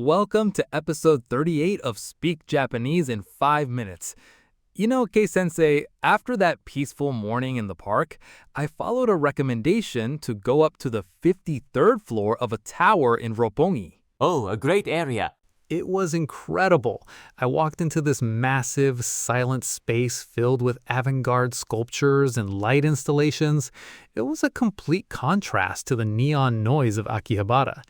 Welcome to episode 38 of Speak Japanese in 5 minutes. Kei-sensei, after that peaceful morning in the park, I followed a recommendation to go up to the 53rd floor of a tower in Roppongi. Oh, a great area. It was incredible. I walked into this massive, silent space filled with avant-garde sculptures and light installations. It was a complete contrast to the neon noise of Akihabara.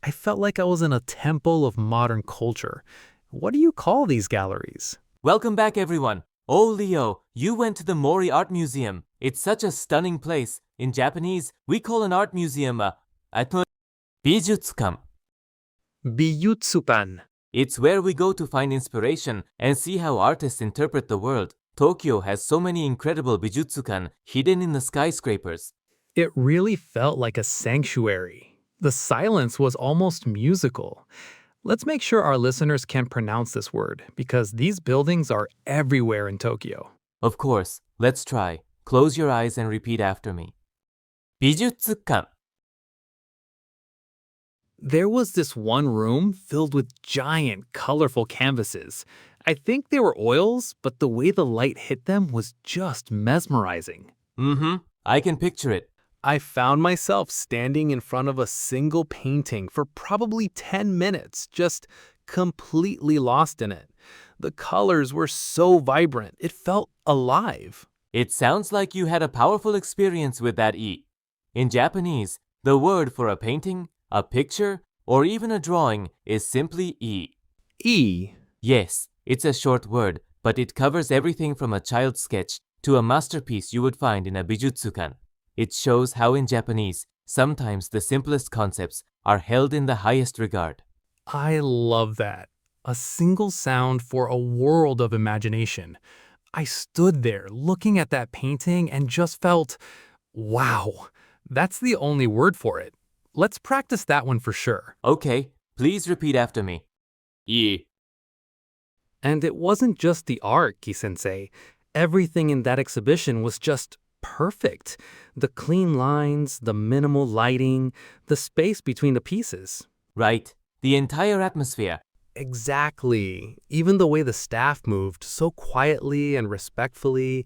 I felt like I was in a temple of modern culture. What do you call these galleries? Welcome back, everyone. Oh, Leo, you went to the Mori Art Museum. It's such a stunning place. In Japanese, we call an art museum a bijutsukan. Biyutsukan. It's where we go to find inspiration and see how artists interpret the world. Tokyo has so many incredible bijutsukan hidden in the skyscrapers. It really felt like a sanctuary. The silence was almost musical. Let's make sure our listeners can pronounce this word, because these buildings are everywhere in Tokyo. Of course, let's try. Close your eyes and repeat after me. Bijutsukan. There was this one room filled with giant, colorful canvases. I think they were oils, but the way the light hit them was just mesmerizing. I can picture it. I found myself standing in front of a single painting for probably 10 minutes, just completely lost in it. The colors were so vibrant, it felt alive. It sounds like you had a powerful experience with that E. In Japanese, the word for a painting, a picture, or even a drawing is simply E. E. Yes, it's a short word, but it covers everything from a child's sketch to a masterpiece you would find in a bijutsukan. It shows how in Japanese, sometimes the simplest concepts are held in the highest regard. I love that. A single sound for a world of imagination. I stood there looking at that painting and just felt, wow, that's the only word for it. Let's practice that one for sure. Okay, please repeat after me. E. And it wasn't just the art, Ki-sensei. Everything in that exhibition was just perfect. The clean lines, the minimal lighting, the space between the pieces. Right, the entire atmosphere. Exactly. Even the way the staff moved so quietly and respectfully.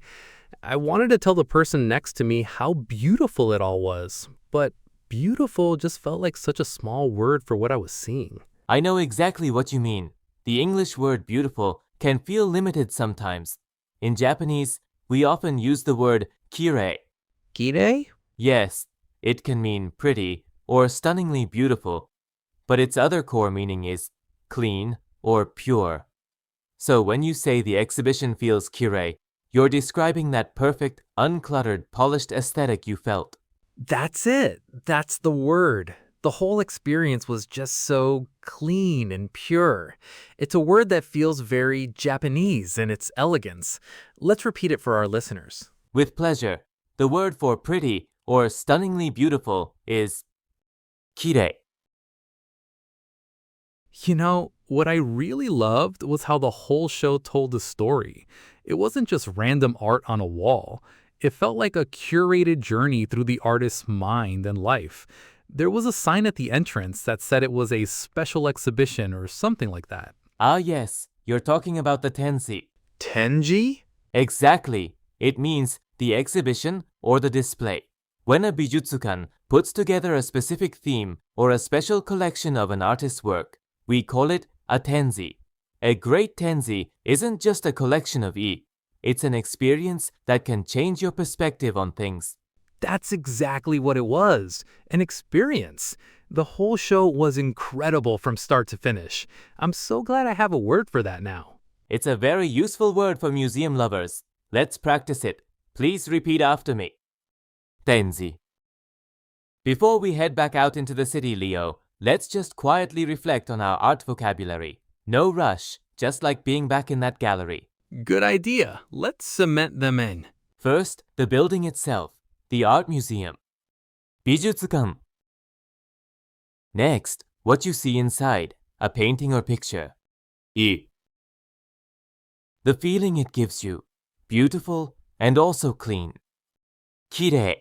I wanted to tell the person next to me how beautiful it all was, but beautiful just felt like such a small word for what I was seeing. I know exactly what you mean. The English word beautiful can feel limited sometimes. In Japanese, we often use the word kirei. Kirei? Yes, it can mean pretty or stunningly beautiful, but its other core meaning is clean or pure. So when you say the exhibition feels kirei, you're describing that perfect, uncluttered, polished aesthetic you felt. That's it. That's the word. The whole experience was just so clean and pure. It's a word that feels very Japanese in its elegance. Let's repeat it for our listeners. With pleasure. The word for pretty or stunningly beautiful is kirei. What I really loved was how the whole show told a story. It wasn't just random art on a wall. It felt like a curated journey through the artist's mind and life. There was a sign at the entrance that said it was a special exhibition or something like that. Ah yes, you're talking about the Tenji. Tenji? Exactly. It means the exhibition or the display. When a bijutsukan puts together a specific theme or a special collection of an artist's work, we call it a tenji. A great tenji isn't just a collection of E. It's an experience that can change your perspective on things. That's exactly what it was, an experience. The whole show was incredible from start to finish. I'm so glad I have a word for that now. It's a very useful word for museum lovers. Let's practice it. Please repeat after me. Tenji. Before we head back out into the city, Leo, let's just quietly reflect on our art vocabulary. No rush, just like being back in that gallery. Good idea. Let's cement them in. First, the building itself, the art museum. Bijutsukan. Next, what you see inside, a painting or picture. E. The feeling it gives you, beautiful and also clean. Kirei.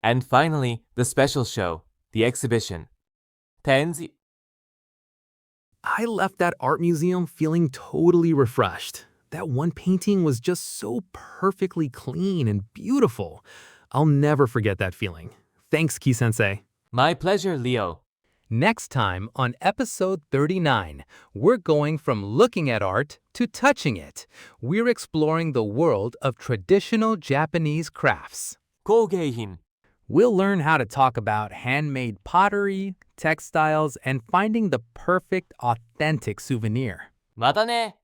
And finally, the special show, the exhibition. Tenji. I left that art museum feeling totally refreshed. That one painting was just so perfectly clean and beautiful. I'll never forget that feeling. Thanks, Ki-sensei. My pleasure, Leo. Next time on episode 39, we're going from looking at art to touching it. We're exploring the world of traditional Japanese crafts. 工芸品 We'll learn how to talk about handmade pottery, textiles, and finding the perfect, authentic souvenir. またね